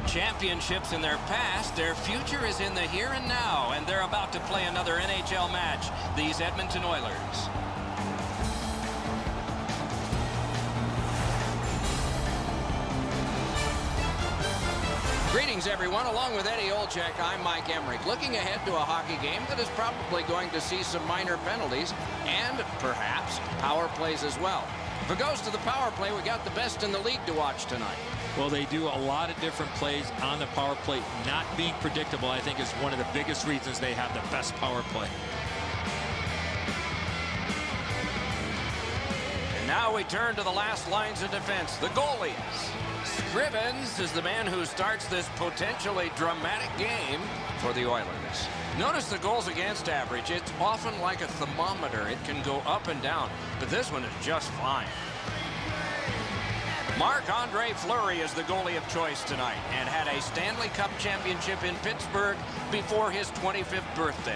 Championships in their past, their future is in the here and now, and they're about to play another NHL match, these Edmonton Oilers. Greetings, everyone. Along with Eddie Olczyk, I'm Mike Emmerich. Looking ahead to a hockey game that is probably going to see some minor penalties and perhaps power plays as well. If it goes to the power play, we got the best in the league to watch tonight. Well, they do a lot of different plays on the power play. Not being predictable, I think, is one of the biggest reasons they have the best power play. And now we turn to the last lines of defense, the goalies. Scrivens is the man who starts this potentially dramatic game for the Oilers. Notice the goals against average. It's often like a thermometer. It can go up and down, but this one is just fine. Marc-Andre Fleury is the goalie of choice tonight and had a Stanley Cup championship in Pittsburgh before his 25th birthday.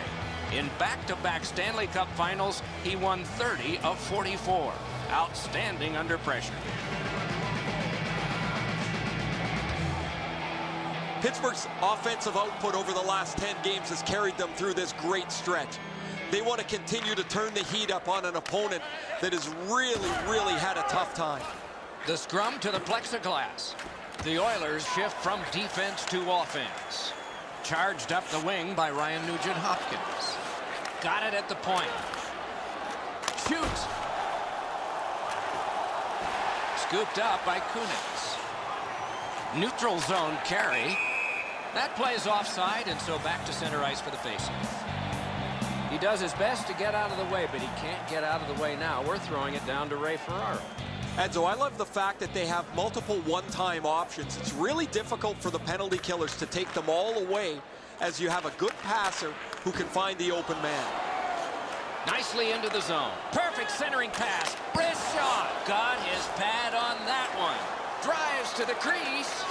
In back-to-back Stanley Cup finals, he won 30 of 44. Outstanding under pressure. Pittsburgh's offensive output over the last 10 games has carried them through this great stretch. They want to continue to turn the heat up on an opponent that has really had a tough time. The scrum to the plexiglass. The Oilers shift from defense to offense. Charged up the wing by Ryan Nugent-Hopkins. Got it at the point. Shoots. Scooped up by Kunitz. Neutral zone carry. That plays offside, and so back to center ice for the faceoff. He does his best to get out of the way, but he can't get out of the way now. We're throwing it down to Ray Ferraro. Edzo, I love the fact that they have multiple one-time options. It's really difficult for the penalty killers to take them all away as you have a good passer who can find the open man. Nicely into the zone. Perfect centering pass. Wrist shot. Got his pad on that one. Drives to the crease.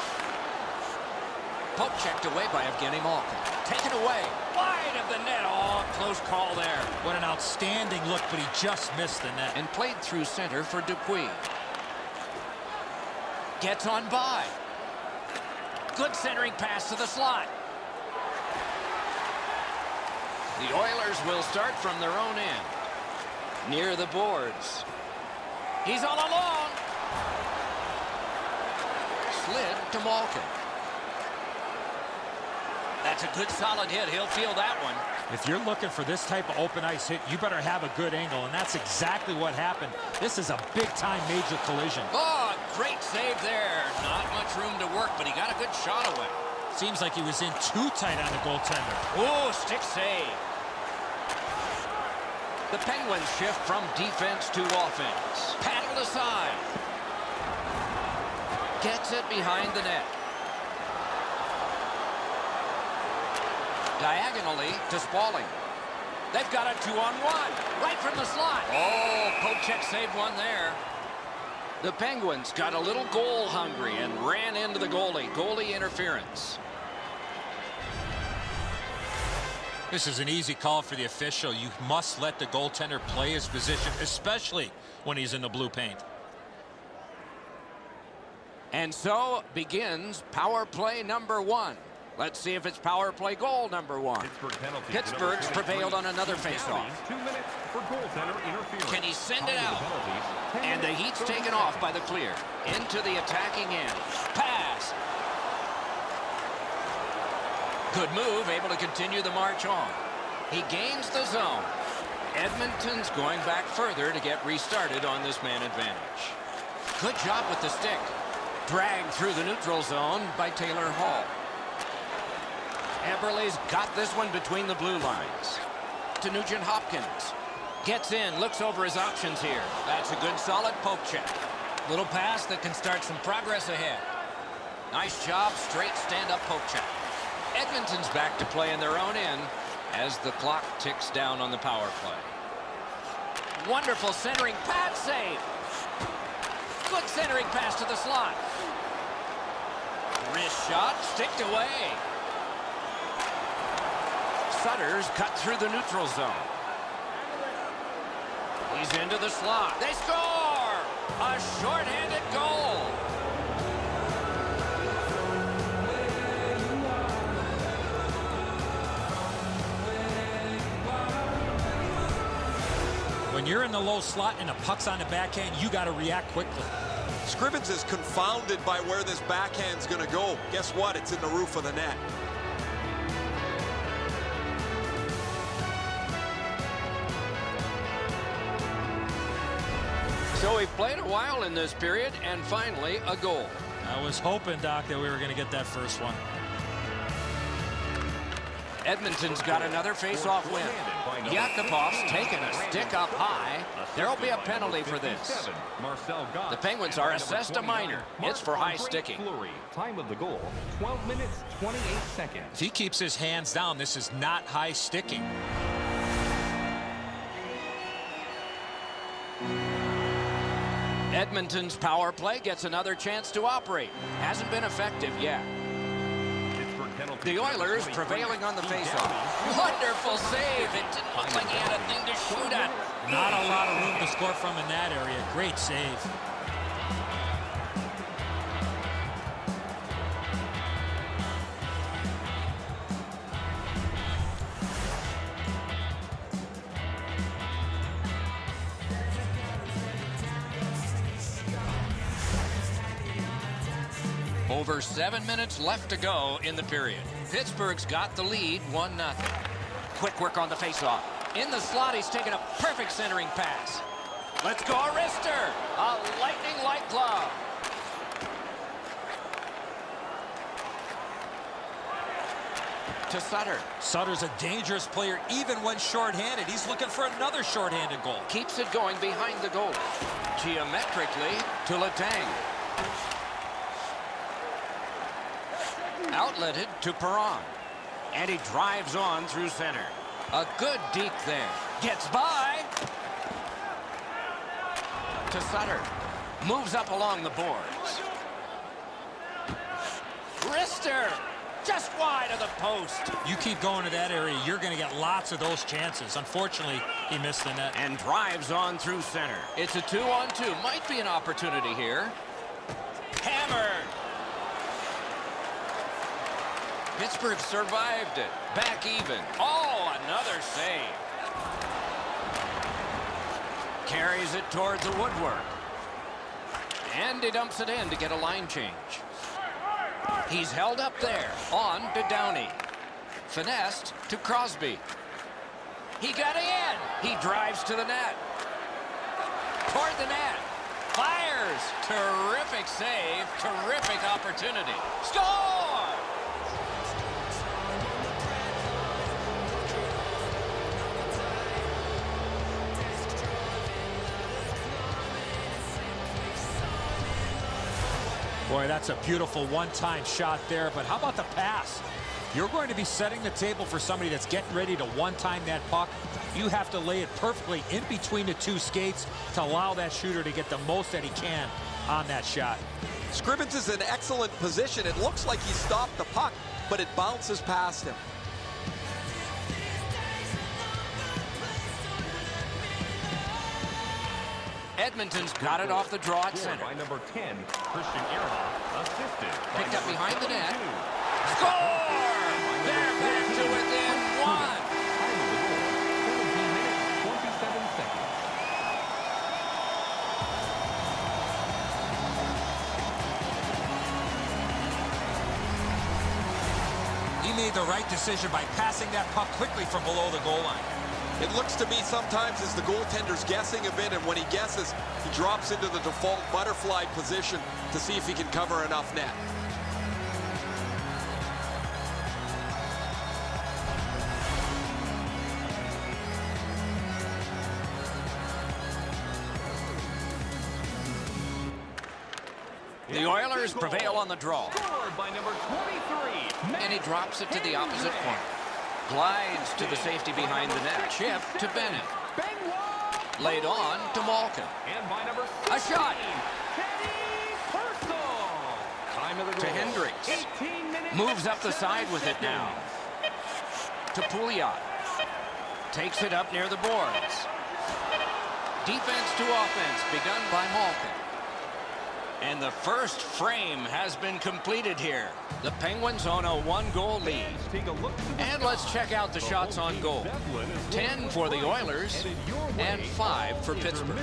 Poke checked away by Evgeny Malkin. Taken away. Wide of the net. Oh, close call there. What an outstanding look, but he just missed the net. And played through center for Dupuis. Gets on by. Good centering pass to the slot. The Oilers will start from their own end. Near the boards. He's all alone. Slid to Malkin. That's a good solid hit. He'll feel that one. If you're looking for this type of open ice hit, you better have a good angle, and that's exactly what happened. This is a big-time major collision. Oh, great save there. Not much room to work, but he got a good shot away. Seems like he was in too tight on the goaltender. Oh, stick save. The Penguins shift from defense to offense. Paddled aside. Gets it behind the net. Diagonally to Spaulding. They've got a 2-on-1 right from the slot. Oh, Popchek saved one there. The Penguins got a little goal hungry and ran into the goalie. Goalie interference. This is an easy call for the official. You must let the goaltender play his position, especially when he's in the blue paint. And so begins power play number 1. Let's see if it's power play goal number 1. Pittsburgh's prevailed on another faceoff. 2 minutes for goaltender interference. Can he send it out? And the heat's taken off by the clear. Into the attacking end. Pass. Good move, able to continue the march on. He gains the zone. Edmonton's going back further to get restarted on this man advantage. Good job with the stick. Dragged through the neutral zone by Taylor Hall. Eberle's got this one between the blue lines. To Nugent-Hopkins. Gets in, looks over his options here. That's a good solid poke check. Little pass that can start some progress ahead. Nice job, straight stand-up poke check. Edmonton's back to play in their own end as the clock ticks down on the power play. Wonderful centering pad save. Good centering pass to the slot. Wrist shot, sticked away. Sutter's cut through the neutral zone. He's into the slot. They score! A shorthanded goal. When you're in the low slot and the puck's on the backhand, you got to react quickly. Scrivens is confounded by where this backhand's going to go. Guess what? It's in the roof of the net. So we've played a while in this period, and finally a goal. I was hoping, Doc, that we were going to get that first one. Edmonton's got another face-off win. Yakupov's taken a stick up high. There'll be a penalty for this. The Penguins are assessed a minor. It's for high sticking. Time of the goal, 12 minutes, 28 seconds. If he keeps his hands down, this is not high sticking. Edmonton's power play gets another chance to operate. Hasn't been effective yet. The Oilers prevailing on the faceoff. Wonderful save. It didn't look like he had a thing to shoot at. Not a lot of room to score from in that area. Great save. Over 7 minutes left to go in the period. Pittsburgh's got the lead, 1-0. Quick work on the faceoff. In the slot, he's taken a perfect centering pass. Let's go, Arister! A lightning-like glove. To Sutter. Sutter's a dangerous player even when shorthanded. He's looking for another shorthanded goal. Keeps it going behind the goal. Geometrically to Letang. Outletted to Perron. And he drives on through center. A good deke there. Gets by. To Sutter. Moves up along the boards. Rister. Just wide of the post. You keep going to that area, you're going to get lots of those chances. Unfortunately, he missed the net. And drives on through center. It's a 2-on-2. Might be an opportunity here. Hammered. Pittsburgh survived it. Back even. Oh, another save. Carries it towards the woodwork. And he dumps it in to get a line change. He's held up there. On to Downey. Finessed to Crosby. He got it in. He drives to the net. Toward the net. Fires. Terrific save. Terrific opportunity. Score! Boy, that's a beautiful one-time shot there, but how about the pass? You're going to be setting the table for somebody that's getting ready to one-time that puck. You have to lay it perfectly in between the two skates to allow that shooter to get the most that he can on that shot. Scrivens is in excellent position. It looks like he stopped the puck, but it bounces past him. Edmonton's got it off the draw at center. By number 10, Christian Aronoff, assisted. Picked up behind the net. Score! They're back to within one. Time of the goal, 17 minutes, 27 seconds. He made the right decision by passing that puck quickly from below the goal line. It looks to me sometimes as the goaltender's guessing a bit, and when he guesses, he drops into the default butterfly position to see if he can cover enough net. The Oilers prevail on the draw. Scored by number 23. And he drops it to the opposite corner. Glides to the safety behind the net. Chip to Bennett. Laid on to Malkin. And by number 16, A shot. Teddy Purcell. Time of the To goal, Hendricks. 18 minutes. Moves up the side with it now. To Pouliot. Takes it up near the boards. Defense to offense begun by Malkin. And the first frame has been completed here. The Penguins on a 1-goal lead. And let's check out the shots on goal. 10 for the Oilers and 5 for Pittsburgh.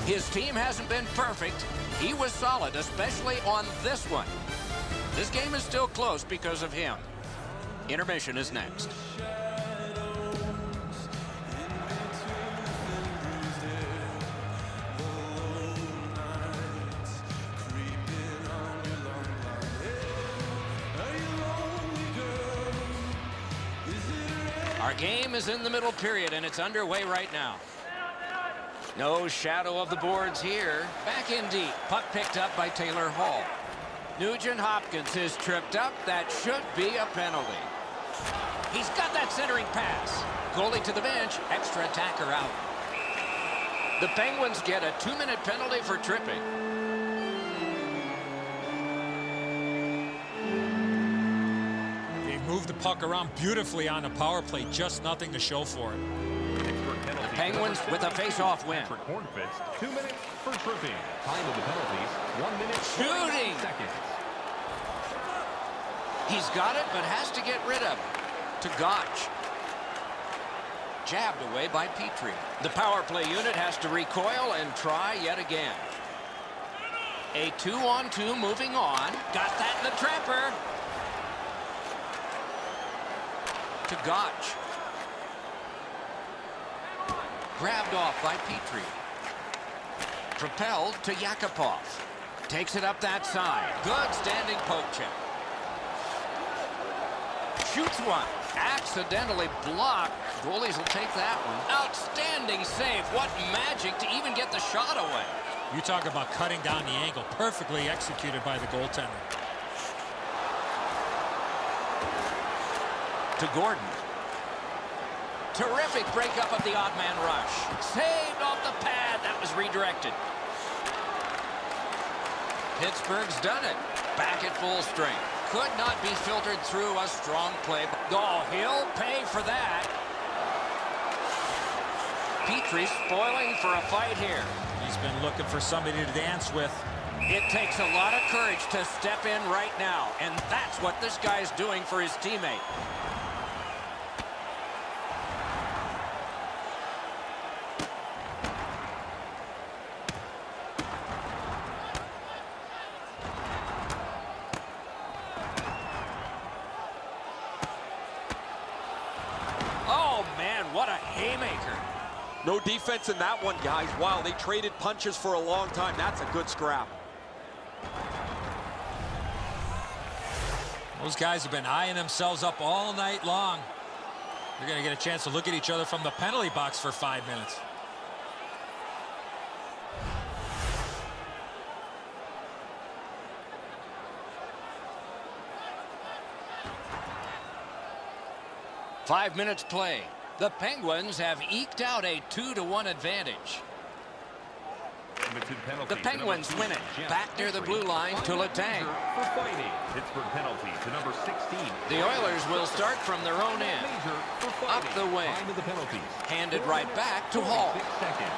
His team hasn't been perfect. He was solid, especially on this one. This game is still close because of him. Intermission is next. Our game is in the middle period, and it's underway right now. No shadow of the boards here. Back in deep. Puck picked up by Taylor Hall. Nugent-Hopkins is tripped up. That should be a penalty. He's got that centering pass. Goalie to the bench. Extra attacker out. The Penguins get a 2-minute penalty for tripping. Moved the puck around beautifully on the power play. Just nothing to show for it. The Penguins with a face-off win. 2 minutes for tripping. Time of the penalties, 1 minute. Shooting. Seconds. He's got it, but has to get rid of it. To Gotch. Jabbed away by Petrie. The power play unit has to recoil and try yet again. A 2-on-2 moving on. Got that in the trapper. To Gotch. Grabbed off by Petrie. Propelled to Yakupov. Takes it up that side. Good standing poke check. Shoots one. Accidentally blocked. Goalies will take that one. Outstanding save. What magic to even get the shot away. You talk about cutting down the angle. Perfectly executed by the goaltender. To Gordon. Terrific breakup of the odd man rush. Saved off the pad. That was redirected. Pittsburgh's done it. Back at full strength. Could not be filtered through a strong play. Oh, he'll pay for that. Petrie spoiling for a fight here. He's been looking for somebody to dance with. It takes a lot of courage to step in right now, and that's what this guy's doing for his teammate. Oh, man, what a haymaker. No defense in that one, guys. Wow, they traded punches for a long time. That's a good scrap. Those guys have been eyeing themselves up all night long. They're going to get a chance to look at each other from the penalty box for 5 minutes. Five minutes play. The Penguins have eked out a 2-1 advantage. The Penguins win it. Back near the blue line to Letang. For fighting. Pittsburgh penalty to number 16. The Oilers will start from their own end. Up the wing. Time of the penalties. Handed right back to Hall. 6 seconds.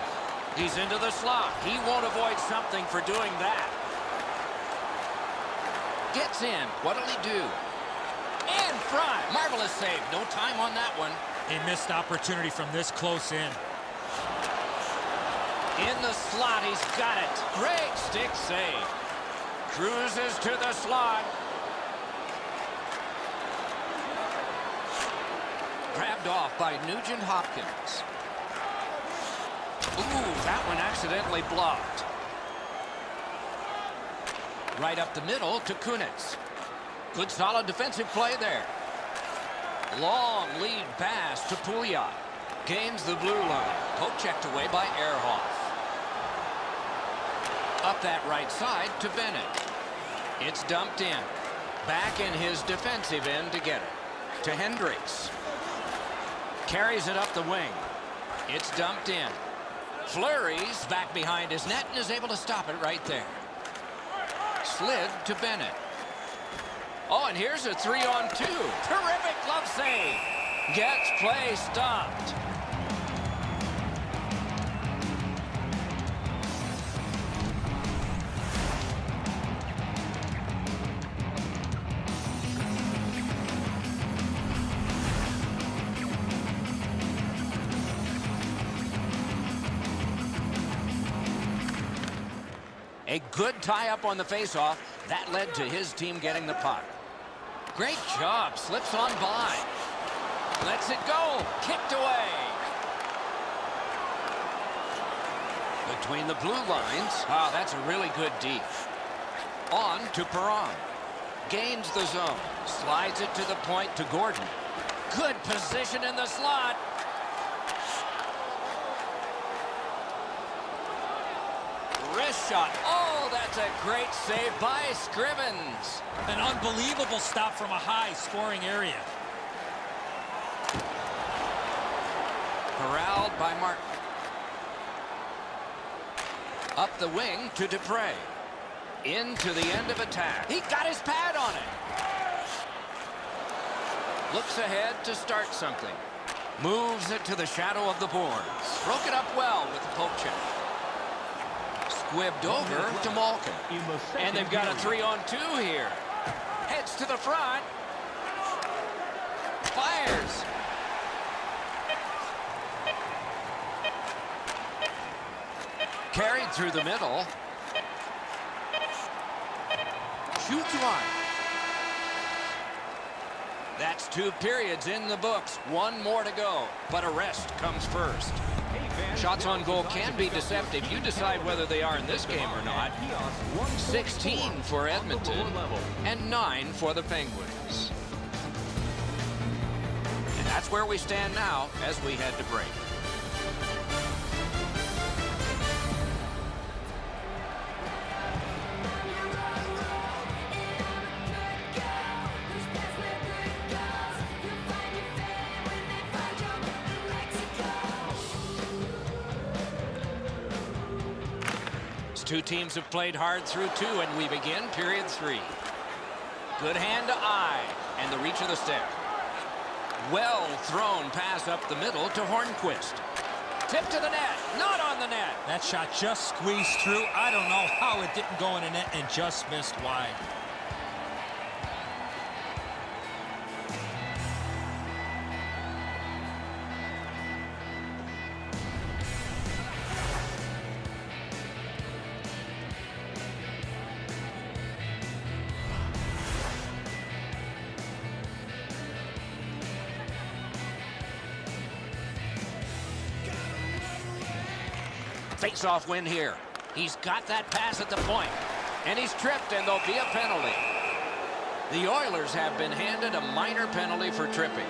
He's into the slot. He won't avoid something for doing that. Gets in. What'll he do? In front. Marvelous save. No time on that one. A missed opportunity from this close in. In the slot, he's got it. Great stick save. Cruises to the slot. Grabbed off by Nugent-Hopkins. Ooh, that one accidentally blocked. Right up the middle to Kunitz. Good solid defensive play there. Long lead pass to Pouliot. Gains the blue line. Poke checked away by Ehrhoff. Up that right side to Bennett. It's dumped in. Back in his defensive end to get it. To Hendricks. Carries it up the wing. It's dumped in. Fleury's back behind his net and is able to stop it right there. Slid to Bennett. Oh, and here's a 3-on-2. Terrific glove save. Gets play stopped. A good tie-up on the face-off. That led to his team getting the puck. Great job. Slips on by. Lets it go. Kicked away. Between the blue lines. Wow, that's a really good D. On to Perron. Gains the zone. Slides it to the point to Gordon. Good position in the slot. Wrist shot. Oh, that's a great save by Scrivens. An unbelievable stop from a high scoring area. Corralled by Martin. Up the wing to Dupre. Into the end of attack. He got his pad on it. Looks ahead to start something. Moves it to the shadow of the boards. Broke it up well with the poke check. Squibbed over to Malkin. And they've got a 3-on-2 here. Heads to the front. Fires. Carried through the middle. Shoots one. That's 2 periods in the books. 1 more to go. But a rest comes first. Shots on goal can be deceptive. You decide whether they are in this game or not. 16 for Edmonton and 9 for the Penguins. And that's where we stand now as we head to break. Two teams have played hard through 2, and we begin period 3. Good hand to eye, and the reach of the stick. Well thrown pass up the middle to Hornquist. Tip to the net, not on the net. That shot just squeezed through. I don't know how it didn't go in the net and just missed wide. Face-off win here. He's got that pass at the point. And he's tripped, and there'll be a penalty. The Oilers have been handed a minor penalty for tripping.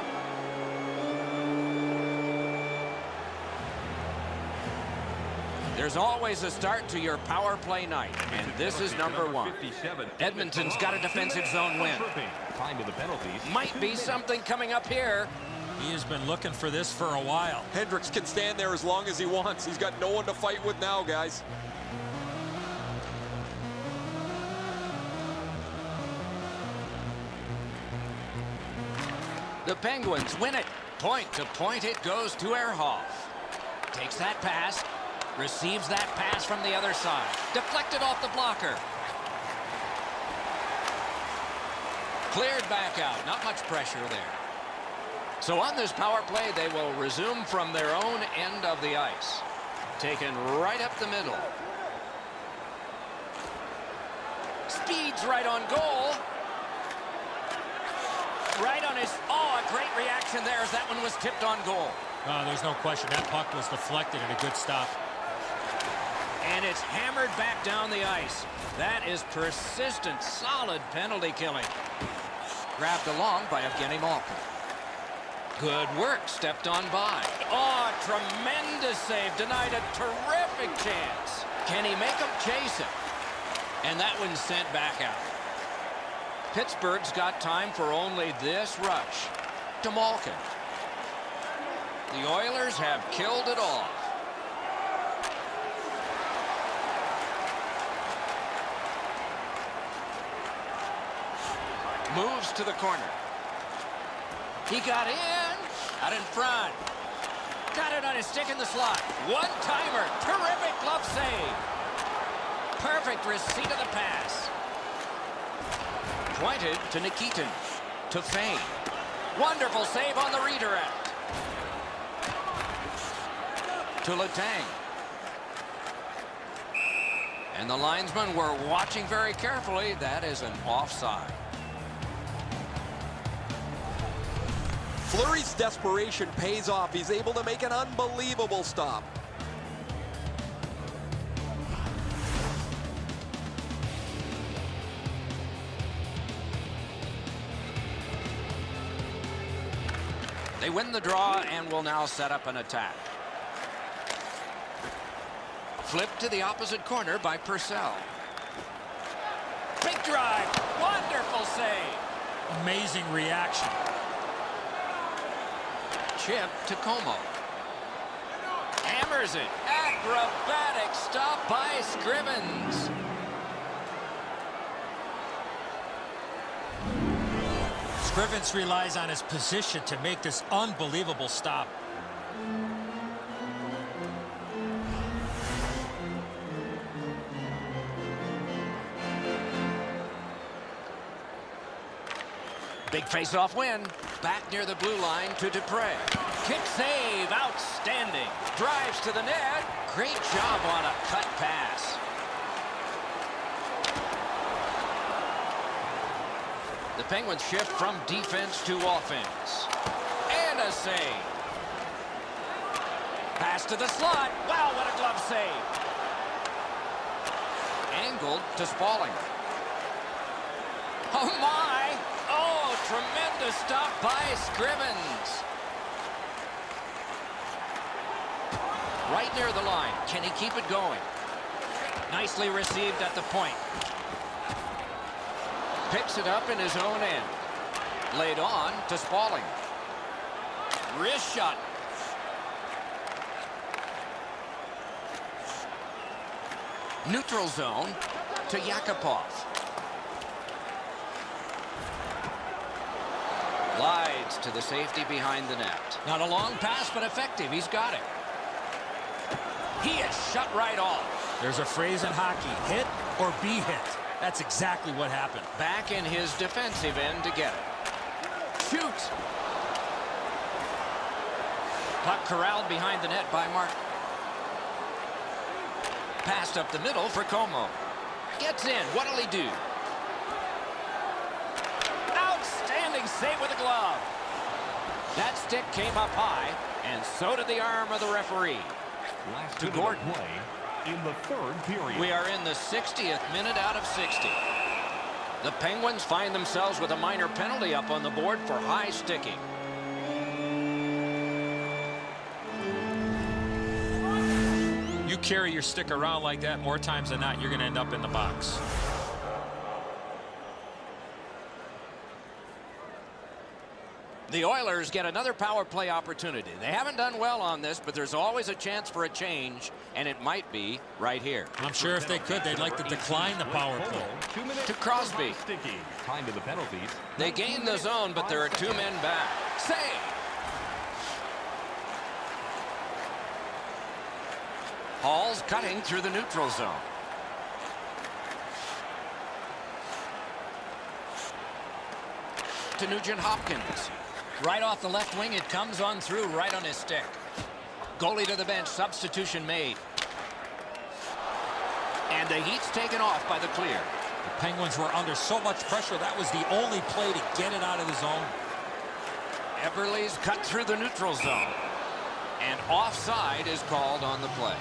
There's always a start to your power play night, and this is number 1. Edmonton's got a defensive zone win. Might be something coming up here. He has been looking for this for a while. Hendricks can stand there as long as he wants. He's got no one to fight with now, guys. The Penguins win it. Point to point it goes to Ehrhoff. Takes that pass. Receives that pass from the other side. Deflected off the blocker. Cleared back out. Not much pressure there. So on this power play, they will resume from their own end of the ice. Taken right up the middle. Speeds right on goal. Right on his... Oh, a great reaction there as that one was tipped on goal. There's no question. That puck was deflected and a good stop. And it's hammered back down the ice. That is persistent, solid penalty killing. Grabbed along by Evgeny Malkin. Good work, stepped on by. Oh, tremendous save, denied a terrific chance. Can he make him chase it? And that one's sent back out. Pittsburgh's got time for only this rush to Malkin. The Oilers have killed it off. Moves to the corner. He got in. Out in front. Got it on his stick in the slot. One-timer. Terrific glove save. Perfect receipt of the pass. Pointed to Nikitin. To Fane. Wonderful save on the redirect. To Letang. And the linesmen were watching very carefully. That is an offside. Fleury's desperation pays off. He's able to make an unbelievable stop. They win the draw and will now set up an attack. Flipped to the opposite corner by Purcell. Big drive. Wonderful save. Amazing reaction. Chip to Como. Hammers it. Acrobatic stop by Scrivens. Scrivens relies on his position to make this unbelievable stop. Big face-off win. Back near the blue line to Dupre. Kick save. Outstanding. Drives to the net. Great job on a cut pass. The Penguins shift from defense to offense. And a save. Pass to the slot. Wow, what a glove save. Angled to Spaulding. Oh, my. Oh, tremendous stop by Scrivens. Right near the line. Can he keep it going? Nicely received at the point. Picks it up in his own end. Laid on to Spaulding. Wrist shot. Neutral zone to Yakupov. Glides to the safety behind the net. Not a long pass, but effective. He's got it. He is shut right off. There's a phrase in hockey, hit or be hit. That's exactly what happened. Back in his defensive end to get it. Shoots. Puck corralled behind the net by Mark. Passed up the middle for Como. Gets in. What'll he do? Outstanding save with a glove. That stick came up high, and so did the arm of the referee. Last To minute of Gordon. play in the third period. We are in the 60th minute out of 60. The Penguins find themselves with a minor penalty up on the board for high sticking. You carry your stick around like that more times than not, you're going to end up in the box. The Oilers get another power play opportunity. They haven't done well on this, but there's always a chance for a change, and it might be right here. I'm sure if they could, they'd like to decline the power play. 2 minutes To Crosby. Sticky. Time to the penalties. They gain the zone, but there are two men back. Save! Hall's cutting through the neutral zone. To Nugent-Hopkins. Right off the left wing, it comes on through right on his stick. Goalie to the bench, substitution made. And the heat's taken off by the clear. The Penguins were under so much pressure, that was the only play to get it out of the zone. Everly's cut through the neutral zone. And offside is called on the play.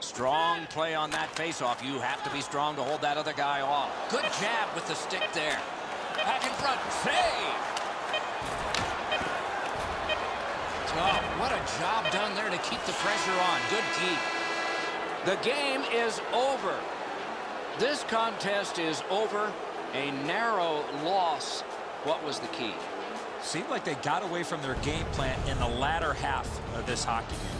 Strong play on that faceoff. You have to be strong to hold that other guy off. Good jab with the stick there. Back in front. Save! Oh, what a job done there to keep the pressure on. Good keep. The game is over. This contest is over. A narrow loss. What was the key? Seemed like they got away from their game plan in the latter half of this hockey game.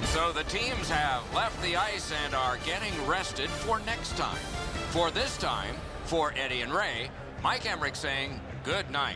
So the teams have left the ice and are getting rested for next time. For this time, for Eddie and Ray, Mike Emmerich saying good night.